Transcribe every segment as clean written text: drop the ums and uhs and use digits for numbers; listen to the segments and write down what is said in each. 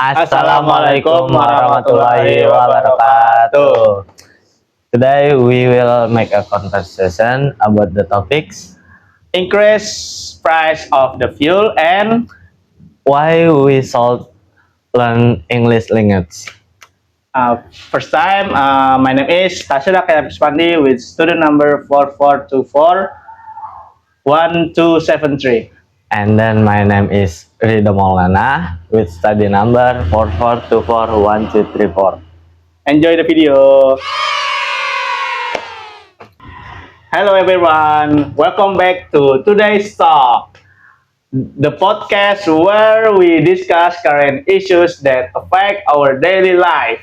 Assalamualaikum warahmatullahi wabarakatuh. Today we will make a conversation about the topics Increase price of the fuel and why we should learn English language. first time, my name is Tasira Pandi with student number 44241273. And then my name is Ridho Maulana with study number 44241234. Enjoy the video. Hello everyone, welcome back to today's talk, the podcast where we discuss current issues that affect our daily life.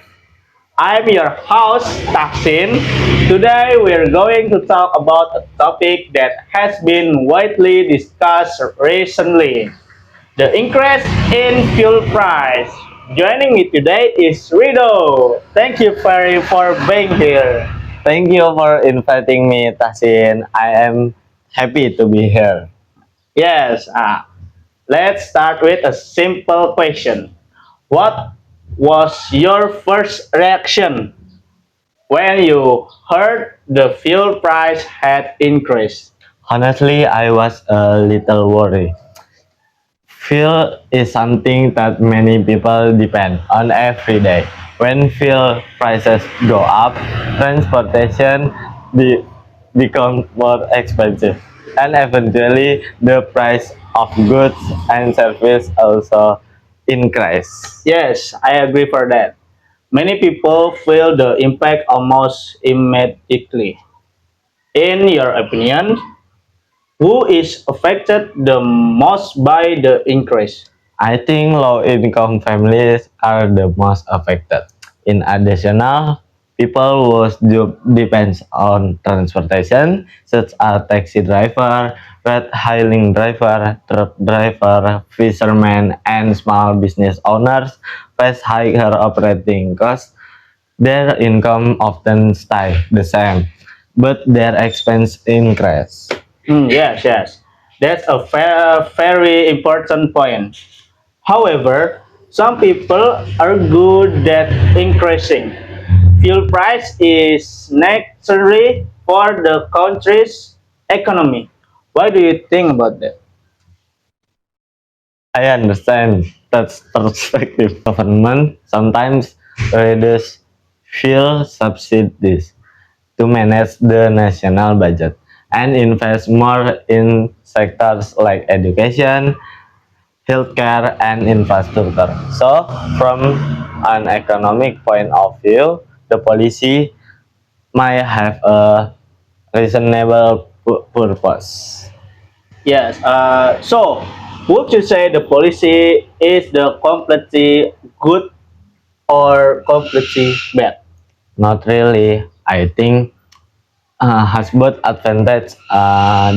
I'm your host, Taksin. Today we're going to talk about a topic that has been widely discussed recently, the increase in fuel price. Joining me today is Rido. Thank you for being here. Thank you for inviting me, Tahsin. I am happy to be here. Yes, let's start with a simple question. What was your first reaction when you heard the fuel price had increased? Honestly, I was a little worried. Fuel is something that many people depend on every day. When fuel prices go up, transportation be, becomes more expensive, and eventually the price of goods and service also increase. Yes, I agree for that. Many people feel the impact almost immediately. In your opinion, who is affected the most by the increase? I think low-income families are the most affected. In addition, people whose job depends on transportation, such as taxi driver, ride-hailing driver, truck driver, fishermen, and small business owners, face higher operating costs. Their income often stay the same, but their expense increase. Yes. That's a very important point. However, some people are good at increasing. Fuel price is necessary for the country's economy. What do you think about that? I understand that perspective. Government sometimes reduce fuel subsidies to manage the national budget and invest more in sectors like education, healthcare, and infrastructure. So, from an economic point of view, the policy might have a reasonable purpose. Yes. So, would you say the policy is the completely good or completely bad? Not really. I think has both advantage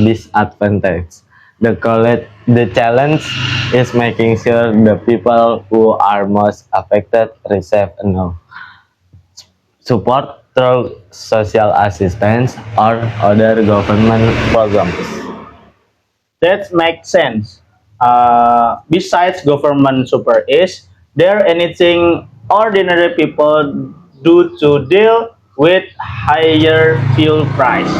disadvantage. The challenge is making sure the people who are most affected receive enough support through social assistance or other government programs. That makes sense. Besides government support, is there anything ordinary people do to deal with higher fuel price?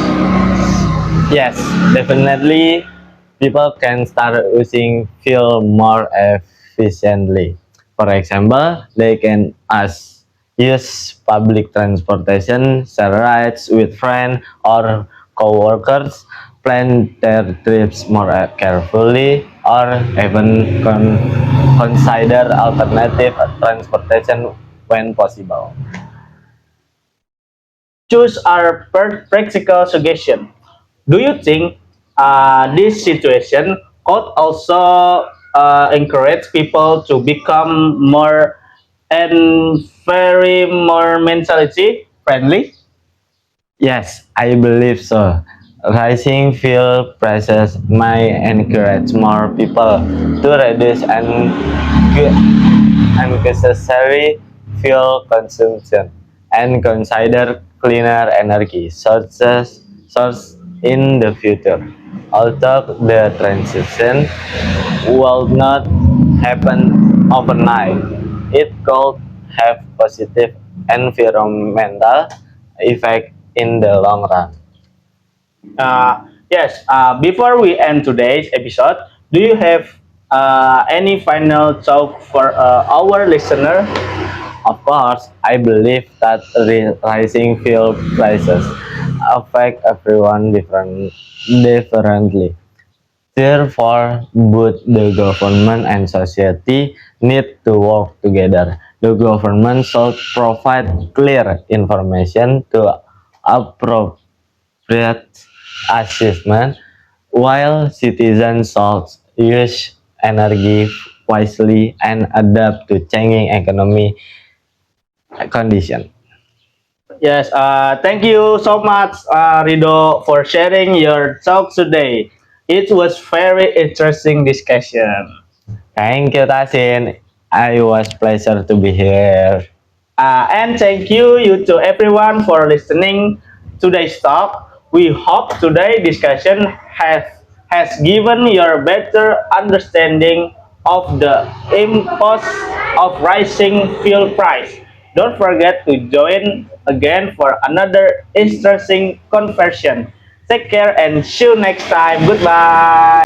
Yes, definitely people can start using fuel more efficiently. For example, they can use public transportation, share rides with friends or co-workers, plan their trips more carefully, or even consider alternative transportation when possible. Choose our practical suggestion. Do you think this situation could also encourage people to become more and very more mentality friendly? Yes, I believe so. Rising fuel prices may encourage more people to reduce unnecessary fuel consumption and consider cleaner energy source in the future. Although the transition will not happen overnight, it could have positive environmental effect in the long run. Yes, before we end today's episode, do you have any final talk for our listener? Of course, I believe that rising fuel prices affect everyone differently. Therefore, both the government and society need to work together. The government should provide clear information to appropriate assessment, while citizens should use energy wisely and adapt to changing economic conditions. Yes, thank you so much, Rido, for sharing your talk today. It was very interesting discussion. Thank you, Tasin. I was pleasure to be here. And thank you to everyone for listening today's talk. We hope today's discussion has given you a better understanding of the impact of rising fuel price. Don't forget to join again for another interesting conversation. Take care and see you next time. Goodbye.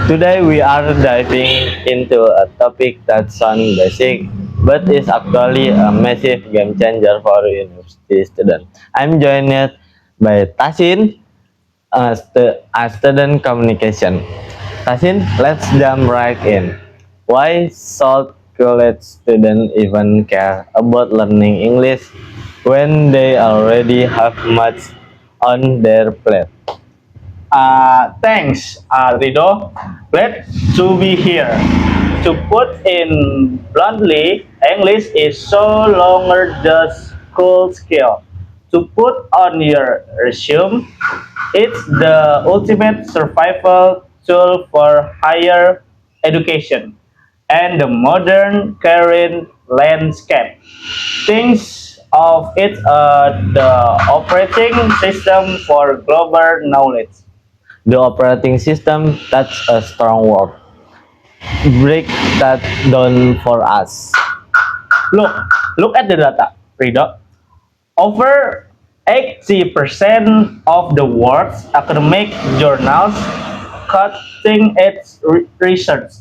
Today we are diving into a topic that sounds basic but is actually a massive game changer for university students. I'm joined by Tasin, a student communication. Tasin, let's jump right in. Why should college students even care about learning English when they already have much on their plate? Thanks, Rido. Glad to be here. To put in bluntly, English is so longer just cool skill. To put on your resume, it's the ultimate survival tool for higher education and the modern career landscape. Things of it the operating system for global knowledge. The operating system, that's a strong word. Break that down for us. Look, look at the data, Rido. Over 80% of the world's academic journals cutting edge research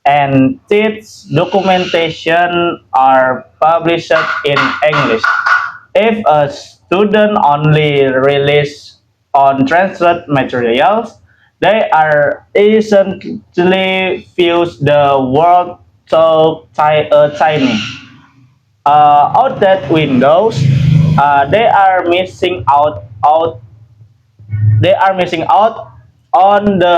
and its documentation are published in English. If a student only relies on translate materials, they are essentially fuse the world so tiny out that windows they are missing out on the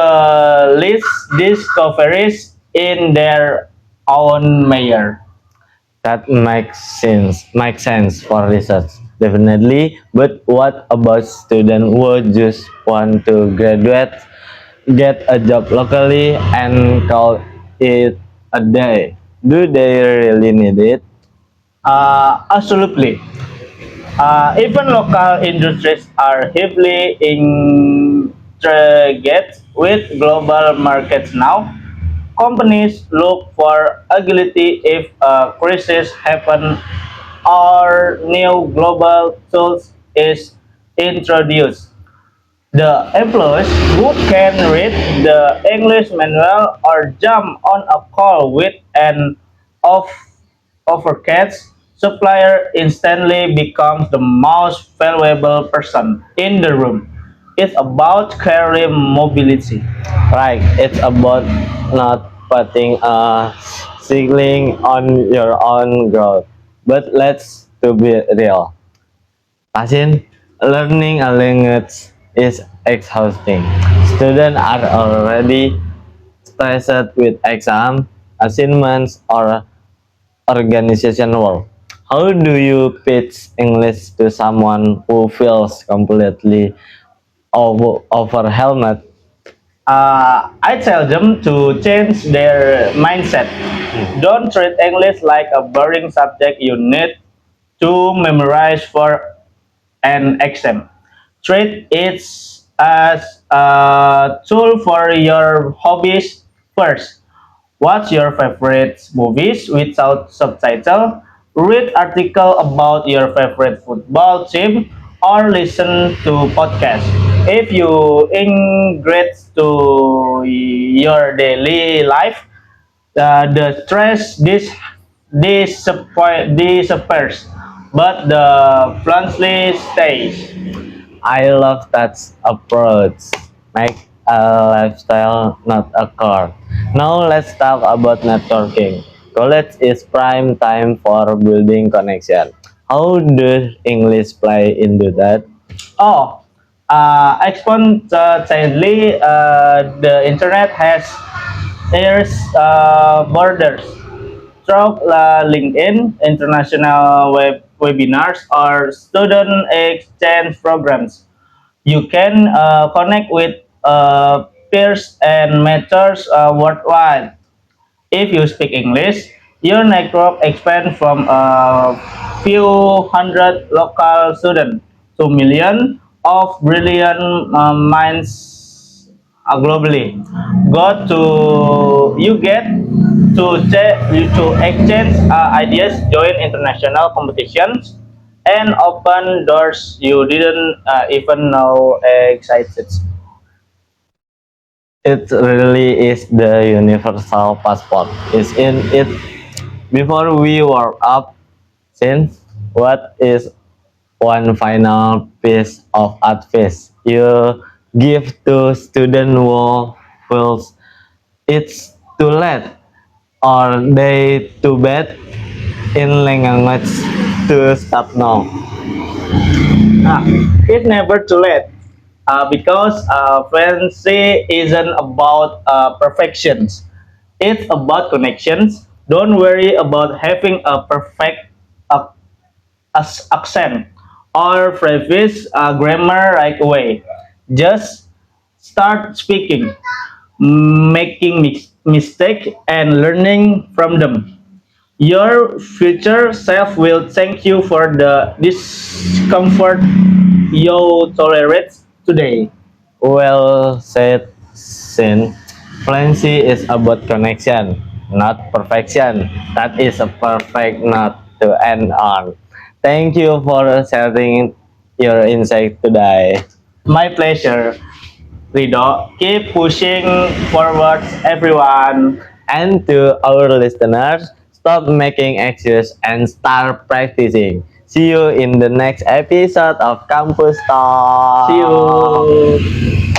list discoveries in their own mayor. That makes sense for research, definitely. But what about students who just want to graduate, get a job locally, and call it a day? Do they really need it? Absolutely. Even local industries are heavily integrated with global markets now. Companies look for agility if a crisis happens or new global tools is introduced. The employees who can read the English manual or jump on a call with an off overcast supplier instantly becomes the most valuable person in the room. It's about career mobility. Right, it's about not putting a ceiling on your own growth. But let's to be real. Asin, learning a language is exhausting. Students are already stressed with exam, assignments, or organization work. How do you pitch English to someone who feels completely overwhelmed? I tell them to change their mindset. Don't treat English like a boring subject you need to memorize for an exam. Treat it as a tool for your hobbies first. Watch your favorite movies without subtitle, read article about your favorite football team, or listen to podcast. If you integrate to your daily life, the stress disappears, but the bluntly stays. I love that approach. Make a lifestyle, not a car. Now let's talk about networking. College is prime time for building connection. How does English play into that? Oh, exponentially, the internet has airs borders. Through LinkedIn, international webinars, or student exchange programs, you can connect with peers and mentors worldwide. If you speak English, your network expands from a few hundred local students to millions of brilliant minds globally. Got to you get to exchange ideas, join international competitions, and open doors you didn't even know existed. It really is the universal passport. Is in it before we warm up. Since what is one final piece of advice you give to student who feels it's too late or they too bad in language to stop now? Ah, it's never too late because friendship isn't about perfections. It's about connections. Don't worry about having a perfect uh, accent or phrase grammar right away. Just start speaking, making mistake and learning from them. Your future self will thank you for the discomfort you tolerate today. Well said, Sin. Fluency is about connection, not perfection. That is a perfect note to end on. Thank you for sharing your insight today. My pleasure, Rido. Keep pushing forward, everyone. And to our listeners, stop making excuses and start practicing. See you in the next episode of Campus Talk. See you.